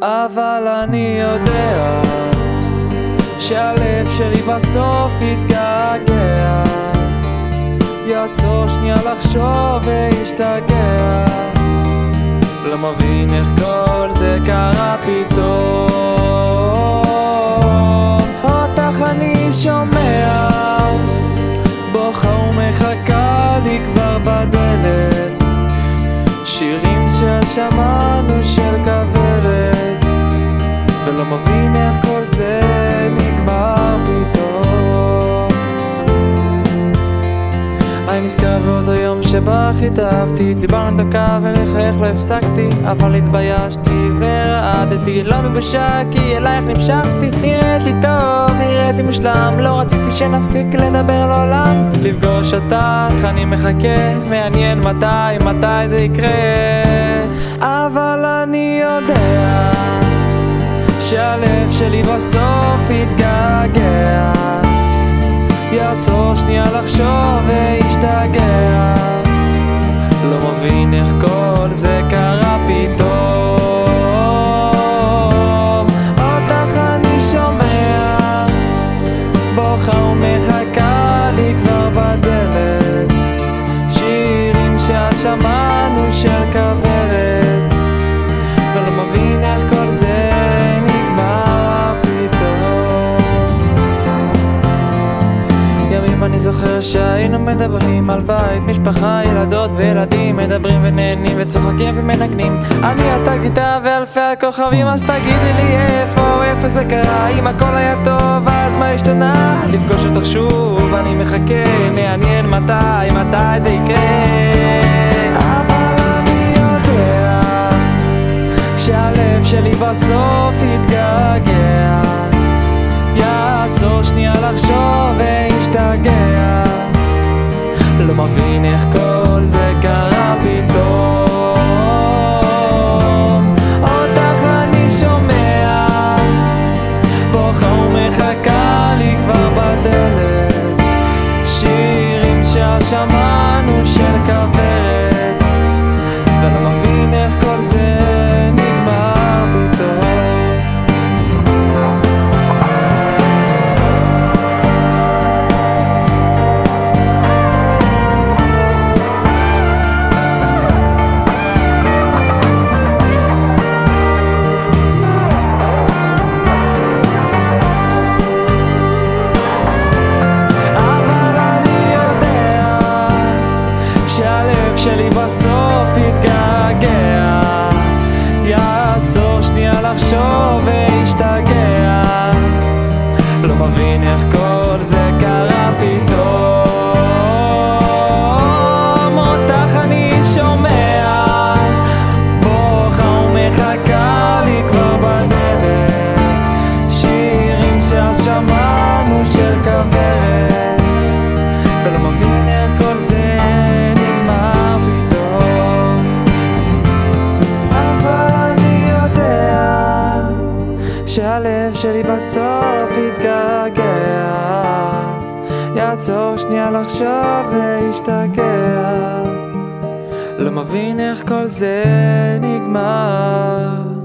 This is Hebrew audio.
אבל אני יודע שהלב שלי בסוף יתגעגע, יעצור שנייה לחשוב וישתגע. לא מבין איך כל זה קרה פתאום. אותך אני שומע בוכה ומחכה לי כבר בדלת, שירים ששמענו של כוורת, ולא מבין איך כל זה נגמר פתאום. אני נזכר באותו יום שבך התאהבתי, דיברנו דקה ולחייך לא הפסקתי, אבל התביישתי ורעדתי, לא מבושה כי אלייך נמשכתי. נראית לי טוב, נראית לי מושלם, לא רציתי שנפסיק לדבר לעולם. לפגוש אותך אני מחכה, מעניין מתי זה יקרה. אבל אני יודע שהלב שלי בסוף יתגעגע, יעצור שנייה לחשוב וישתגע. לא מבין איך כל זה קרה פתאום. אותך אני שומע בוכה ומחכה לי כבר בדלת, שירים ששמענו של כוורת, ולא מבין איך כל זה נגמר פתאום. ימים אני זוכר שהיינו מדברים על בית, משפחה, ילדות וילדים, מדברים ונהנים וצוחקים ומנגנים. אני אתה גיטה ואלפי הכוכבים, אז תגידי לי איפה זה קרה? אם הכל היה טוב אז מה השתנה? לפגוש אותך שוב אני מחכה, מעניין מתי זה יקרה. אבל אני יודע שהלב שלי בסוף יתגעגע, יעצור שנייה לחשוב וישתגע. לא מבין איך כל זה קרה פתאום. אותך אני שומע בוכה ומחכה לי כבר בדלת, שירים ששמענו של כוורת, ולא מבין איך כל זה נגמר פתאום. שהלב שלי בסוף יתגעגע, יעצור שנייה לחשוב וישתגע. לא מבין איך כל זה קרה פתאום. אותך אני שומע בוכה ומחכה לי כבר בדלת, שירים ששמענו של כוורת, ולא מבין איך כל זה שהלב שלי בסוף יתגעגע, יעצור שנייה לחשוב וישתגע. לא מבין איך כל זה נגמר.